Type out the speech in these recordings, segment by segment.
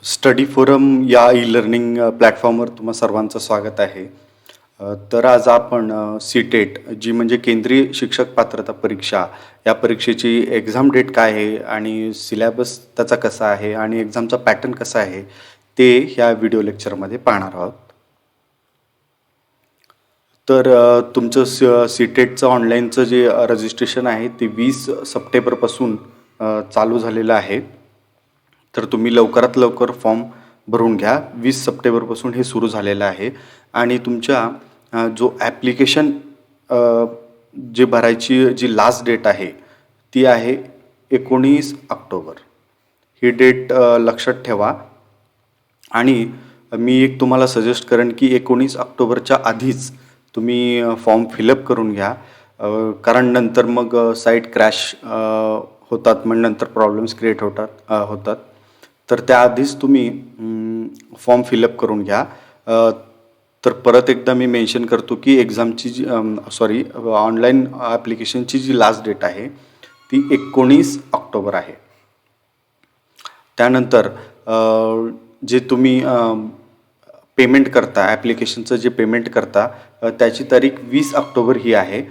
Study forum या e learning प्लॅटफॉर्मवर तुम्हा सर्वांचं स्वागत आहे. तर आज आपण सी-टेट जी म्हणजे केंद्रीय शिक्षक पात्रता परीक्षा या परीक्षेची एक्झाम डेट काय आहे आणि सिलॅबस त्याचा कसा आहे आणि एक्झामचा पॅटर्न कसा आहे ते ह्या व्हिडिओ लेक्चरमध्ये पाहणार आहोत. तर तुमचं सी-टेटचं ऑनलाईनचं जे रजिस्ट्रेशन आहे ते 20 सप्टेंबरपासून चालू झालेलं आहे. तर तुम्ही लवकरात लवकर फॉर्म भरून घ्या. 20 सप्टेंबरपासून हे सुरू झालेलं आहे आणि तुमच्या जो ॲप्लिकेशन जे भरायची जी लास्ट डेट आहे ती आहे 19 ऑक्टोबर. ही डेट लक्षात ठेवा आणि मी एक तुम्हाला सजेस्ट करेन की 19 ऑक्टोबरच्या आधीच तुम्ही फॉर्म फिलअप करून घ्या. कारण नंतर मग साईट क्रॅश होतात, मग नंतर प्रॉब्लेम्स क्रिएट होतात. तर त्याआधीच तुम्ही फॉर्म फिलअप करून घ्या. तर परत एकदा मी मेन्शन करतो की एक्झामची जी ऑनलाईन ॲप्लिकेशनची जी लास्ट डेट आहे ती 19 ऑक्टोबर आहे. त्यानंतर जे तुम्ही पेमेंट करता, ॲप्लिकेशनचं जे पेमेंट करता त्याची तारीख 20 ऑक्टोबर ही आहे.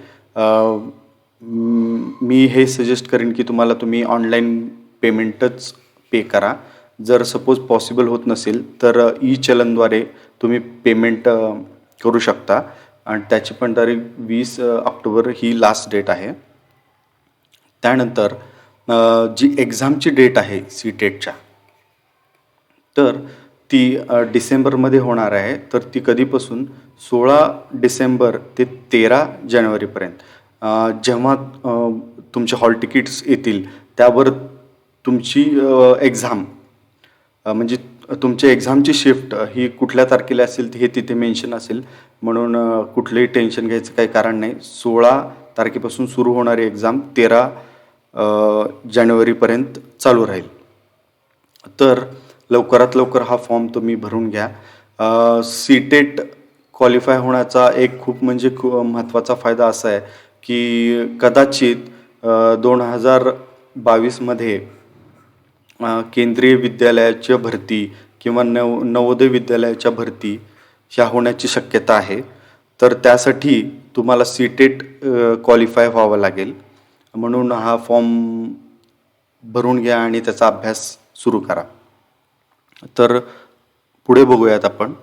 मी हे सजेस्ट करेन की तुम्ही ऑनलाईन पेमेंटच पे करा. जर सपोज पॉसिबल होत नसेल तर ई चलनद्वारे तुम्ही पेमेंट करू शकता आणि त्याची पण तारीख 20 ऑक्टोबर ही लास्ट डेट आहे. त्यानंतर जी एक्झामची डेट आहे सी-टेटच्या तर ती डिसेंबरमध्ये होणार आहे. तर ती कधीपासून 16 डिसेंबर ते 13 जानेवारीपर्यंत. जेव्हा तुमचे हॉल तिकीट्स येतील त्यावर तुमची एक्झाम म्हणजे तुमच्या एक्झामची शिफ्ट ही कुठल्या तारखेला असेल हे तिथे मेन्शन असेल, म्हणून कुठलंही टेन्शन घ्यायचं काही कारण नाही. 16 तारखेपासून सुरू होणारी एक्झाम 13 जानेवारीपर्यंत चालू राहील. तर लवकरात लवकर हा फॉर्म तुम्ही भरून घ्या. सी-टेट क्वालिफाय होण्याचा एक खूप महत्त्वाचा फायदा असा आहे की कदाचित 2022मध्ये केंद्रीय विद्यालयाच्या भरती किंवा नवोदय विद्यालयाच्या भरती ह्या होण्याची शक्यता आहे. तर त्यासाठी तुम्हाला सी-टेट क्वालिफाय व्हावं लागेल. म्हणून हा फॉर्म भरून घ्या आणि त्याचा अभ्यास सुरू करा. तर पुढे बघूयात आपण.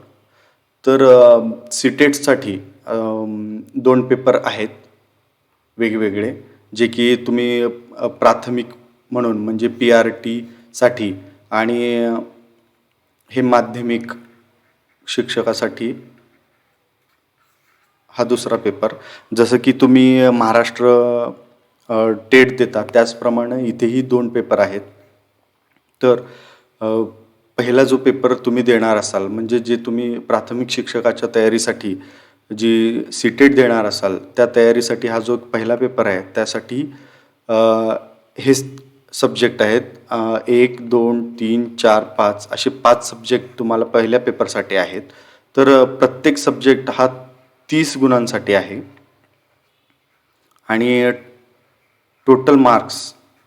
तर सी-टेटसाठी 2 पेपर आहेत वेगवेगळे, जे की तुम्ही प्राथमिक म्हणून म्हणजे PRTसाठी आणि हे माध्यमिक शिक्षकासाठी हा दुसरा पेपर. जसं की तुम्ही महाराष्ट्र टेट देता त्याचप्रमाणे इथेही 2 पेपर आहेत. तर पहिला जो पेपर तुम्ही देणार असाल म्हणजे जे तुम्ही प्राथमिक शिक्षकाच्या तयारीसाठी जी सी-टेट देणार असाल त्या तयारीसाठी हा जो पहिला पेपर आहे त्यासाठी हे सब्जेक्ट आहेत. 1, 2, 3, 4, 5 असे 5 सब्जेक्ट तुम्हाला पहिल्या पेपरसाठी आहेत. तर प्रत्येक सब्जेक्ट हा 30 गुणांसाठी आहे आणि टोटल मार्क्स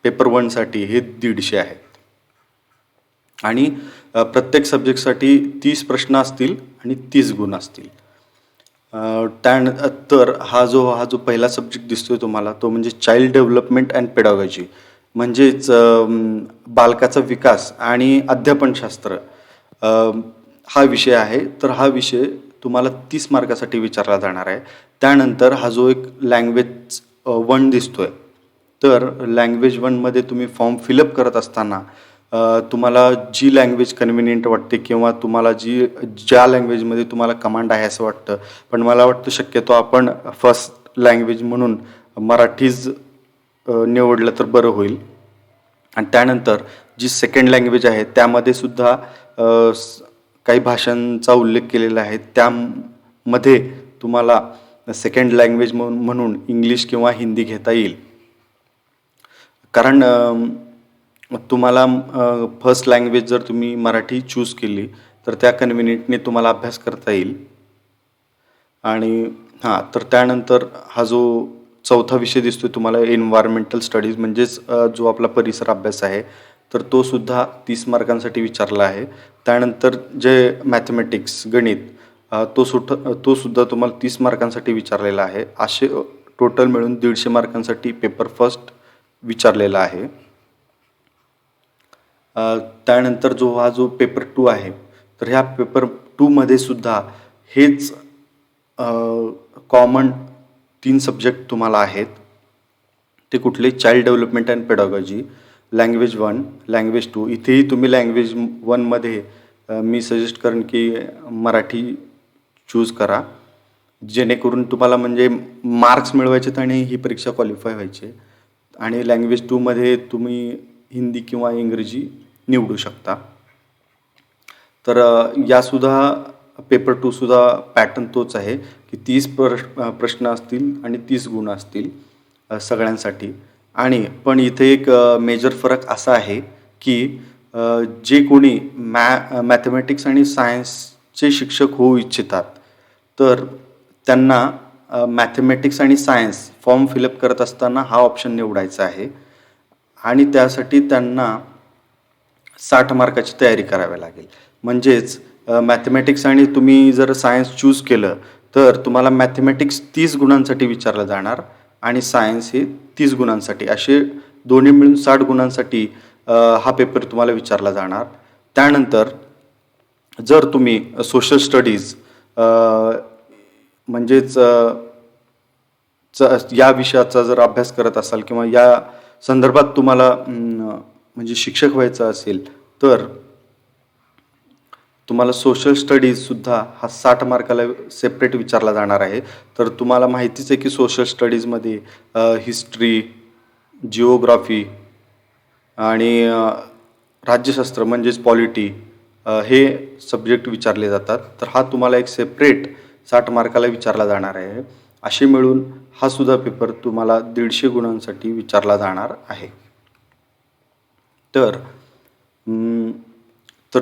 पेपर 1साठी हे 150 आहेत आणि प्रत्येक सब्जेक्टसाठी 30 प्रश्न असतील आणि 30 गुण असतील. त्यानंतर हा जो पहिला सब्जेक्ट दिसतोय तुम्हाला तो म्हणजे चाइल्ड डेव्हलपमेंट अँड पेडॉगॉजी म्हणजेच बालकाचा विकास आणि अध्यापनशास्त्र हा विषय आहे. तर हा विषय तुम्हाला 30 मार्कासाठी विचारला जाणार आहे. त्यानंतर हा जो एक लँग्वेज 1 दिसतोय तर लँग्वेज 1मध्ये तुम्ही फॉर्म फिलअप करत असताना तुम्हाला जी लँग्वेज कन्व्हिनियंट वाटते किंवा तुम्हाला ज्या लँग्वेजमध्ये तुम्हाला कमांड आहे असं वाटतं, पण मला वाटतं शक्यतो आपण फर्स्ट लँग्वेज म्हणून मराठीच निवडलं तर बरं होईल. आणि त्यानंतर जी सेकंड लँग्वेज आहे त्यामध्ये सुद्धा काही भाषांचा उल्लेख केलेला आहे. त्यामध्ये तुम्हाला सेकंड लँग्वेज म्हणून इंग्लिश किंवा हिंदी घेता येईल. कारण तुम्हाला फर्स्ट लँग्वेज जर तुम्ही मराठी चूज केली तर त्या कन्व्हिनियंटने तुम्हाला अभ्यास करता येईल. आणि तर त्यानंतर हा जो चौथा विषय दिसतोय तुम्हाला एन्व्हायरमेंटल स्टडीज म्हणजेच जो आपला परिसर अभ्यास आहे तर तो सुद्धा 30 मार्कांसाठी विचारला आहे. त्यानंतर जे मॅथमॅटिक्स गणित तो सुद्धा तुम्हाला 30 मार्कांसाठी विचारलेला आहे. असे टोटल मिळून 150 मार्कांसाठी पेपर फर्स्ट विचारलेला आहे. त्यानंतर जो पेपर 2 आहे, तर ह्या पेपर 2मध्ये सुद्धा हेच कॉमन 3 सब्जेक्ट तुम्हाला आहेत. ते कुठले? Child development and pedology, language 1, language 2. इथेही तुम्ही लँग्वेज 1मध्ये मी सजेस्ट करेन की मराठी चूज करा, जेणेकरून तुम्हाला म्हणजे मार्क्स मिळवायचेत आणि ही परीक्षा क्वालिफाय व्हायची. आणि लँग्वेज 2मध्ये तुम्ही हिंदी किंवा इंग्रजी निवडू शकता. तर यासुद्धा पेपर 2 सुद्धा पॅटर्न तोच आहे की 30 प्रश्न असतील आणि 30 गुण असतील सगळ्यांसाठी. आणि पण इथे एक मेजर फरक असा आहे की जे कोणी मॅथमॅटिक्स आणि सायन्सचे शिक्षक होऊ इच्छितात, तर त्यांना मॅथमॅटिक्स आणि सायन्स फॉर्म फिलअप करत असताना हा ऑप्शन निवडायचा आहे. आणि त्यासाठी त्यांना 60 मार्काची तयारी करावी लागेल. म्हणजेच मॅथमॅटिक्स आणि तुम्ही जर सायन्स चूज केलं तर तुम्हाला मॅथमॅटिक्स 30 गुणांसाठी विचारलं जाणार आणि सायन्स हे 30 गुणांसाठी, असे दोन्ही मिळून 60 गुणांसाठी हा पेपर तुम्हाला विचारला जाणार. त्यानंतर जर तुम्ही सोशल स्टडीज म्हणजेच या विषयाचा जर अभ्यास करत असाल किंवा या संदर्भात तुम्हाला म्हणजे शिक्षक व्हायचं असेल, तर तुम्हाला सोशल स्टडीजसुद्धा हा 60 मार्काला सेपरेट विचारला जाणार आहे. तर तुम्हाला माहितीच आहे की सोशल स्टडीजमध्ये हिस्ट्री, जिओग्राफी आणि राज्यशास्त्र म्हणजेच पॉलिटी हे सब्जेक्ट विचारले जातात. तर हा तुम्हाला एक सेपरेट 60 मार्काला विचारला जाणार आहे. असे मिळून हा सुद्धा पेपर तुम्हाला 150 गुणांसाठी विचारला जाणार आहे. तर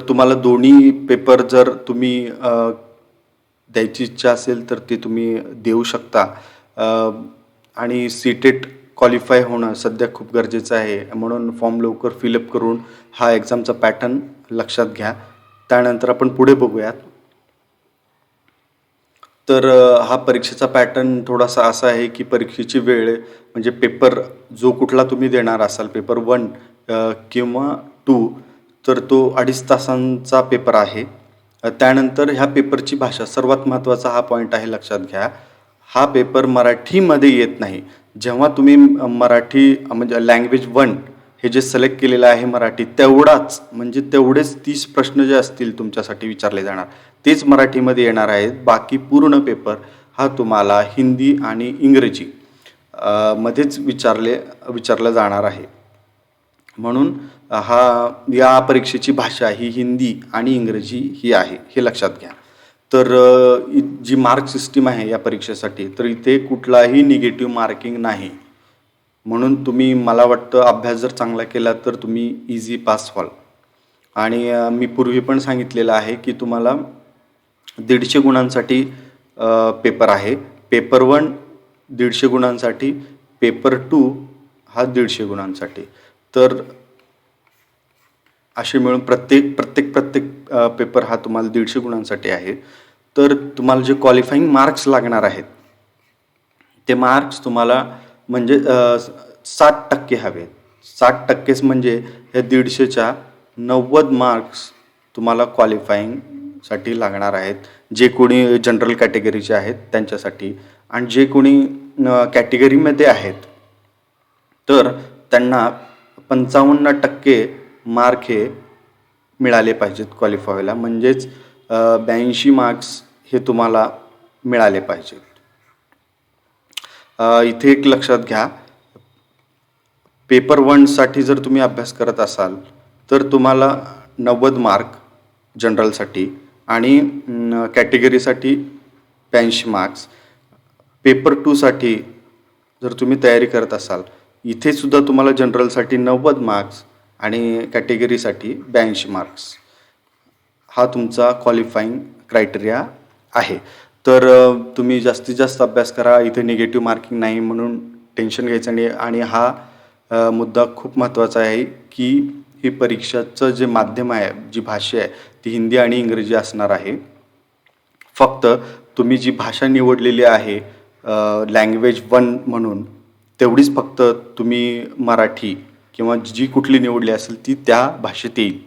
तुम्हाला दोन्ही पेपर जर तुम्ही द्यायची इच्छा असेल तर ते तुम्ही देऊ शकता. आणि सीटेट क्वालिफाय होणं सध्या खूप गरजेचं आहे, म्हणून फॉर्म लवकर फिलअप करून हा एक्झामचा पॅटर्न लक्षात घ्या. त्यानंतर आपण पुढे बघूयात. तर हा परीक्षेचा पॅटर्न थोडासा असा आहे की परीक्षेची वेळ म्हणजे पेपर जो कुठला तुम्ही देणार असाल, पेपर 1 किंवा 2, तर तो 2.5 तासांचा पेपर आहे. त्यानंतर ह्या पेपरची भाषा, सर्वात महत्त्वाचा हा पॉईंट आहे, लक्षात घ्या. हा पेपर मराठीमध्ये येत नाही. जेव्हा तुम्ही मराठी म्हणजे लँग्वेज 1 हे जे सिलेक्ट केलेलं आहे मराठी, तेवढाच म्हणजे तेवढेच 30 प्रश्न जे असतील तुमच्यासाठी विचारले जाणार, तेच मराठीमध्ये येणार आहेत. बाकी पूर्ण पेपर हा तुम्हाला हिंदी आणि इंग्रजी मध्येच विचारला जाणार आहे. म्हणून या परीक्षेची भाषा ही हिंदी आणि इंग्रजी ही आहे, हे लक्षात घ्या. तर जी मार्क सिस्टीम आहे या परीक्षेसाठी, तर इथे कुठलाही निगेटिव्ह मार्किंग नाही. म्हणून तुम्ही, मला वाटतं, अभ्यास जर चांगला केला तर तुम्ही इझी पास व्हाल. आणि मी पूर्वी पण सांगितलेलं आहे की तुम्हाला 150 गुणांसाठी पेपर आहे. पेपर 1 150 गुणांसाठी, पेपर 2 हा 150 गुणांसाठी. तर असे मिळून प्रत्येक पेपर हा तुम्हाला 150 गुणांसाठी आहे. तर तुम्हाला जे क्वालिफाईंग मार्क्स लागणार आहेत, ते मार्क्स तुम्हाला म्हणजे 60% हवेत. 60% म्हणजे या 150च्या 90 मार्क्स तुम्हाला क्वालिफाईंगसाठी लागणार आहेत. जे कोणी जनरल कॅटेगरीचे आहेत त्यांच्यासाठी, आणि जे कोणी कॅटेगरीमध्ये आहेत तर त्यांना 55% मार्क हे मिळाले पाहिजेत क्वालिफाय व्हायला. म्हणजेच 82 मार्क्स हे तुम्हाला मिळाले पाहिजेत. इथे एक लक्षात घ्या, पेपर 1साठी जर तुम्ही अभ्यास करत असाल तर तुम्हाला 90 मार्क जनरलसाठी आणि कॅटेगरीसाठी 82 मार्क्स. पेपर 2साठी जर तुम्ही तयारी करत असाल, इथे सुद्धा तुम्हाला जनरलसाठी 90 मार्क्स आणि कॅटेगरीसाठी 82 मार्क्स हा तुमचा क्वालिफाईंग क्रायटेरिया आहे. तर तुम्ही जास्तीत जास्त अभ्यास करा. इथे निगेटिव्ह मार्किंग नाही, म्हणून टेन्शन घ्यायचं नाही. आणि हा मुद्दा खूप महत्त्वाचा आहे की ही परीक्षाचं जे माध्यम आहे, जी भाषा आहे, ती हिंदी आणि इंग्रजी असणार आहे. फक्त तुम्ही जी भाषा निवडलेली आहे लँग्वेज 1 म्हणून, तेवढीच फक्त तुम्ही मराठी किंवा जी कुठली निवडली असेल ती त्या भाषेत येईल.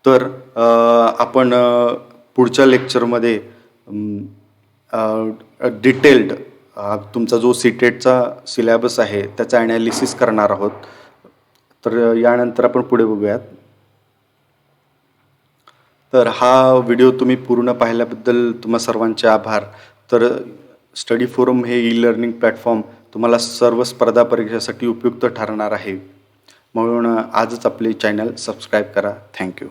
तर आपण पुढच्या लेक्चरमध्ये डिटेल्ड तुमचा जो सीटेटचा सिलॅबस आहे त्याचा ॲनालिसिस करणार आहोत. तर यानंतर आपण पुढे बघूयात. तर हा व्हिडिओ तुम्ही पूर्ण पाहिल्याबद्दल तुम्हा सर्वांचे आभार. तर स्टडी फोरम हे ई लर्निंग प्लॅटफॉर्म तुम्हाला सर्व स्पर्धा परीक्षेसाठी उपयुक्त ठरणार आहे. म्हणून आजच आपले चॅनल सबस्क्राईब करा. थँक्यू.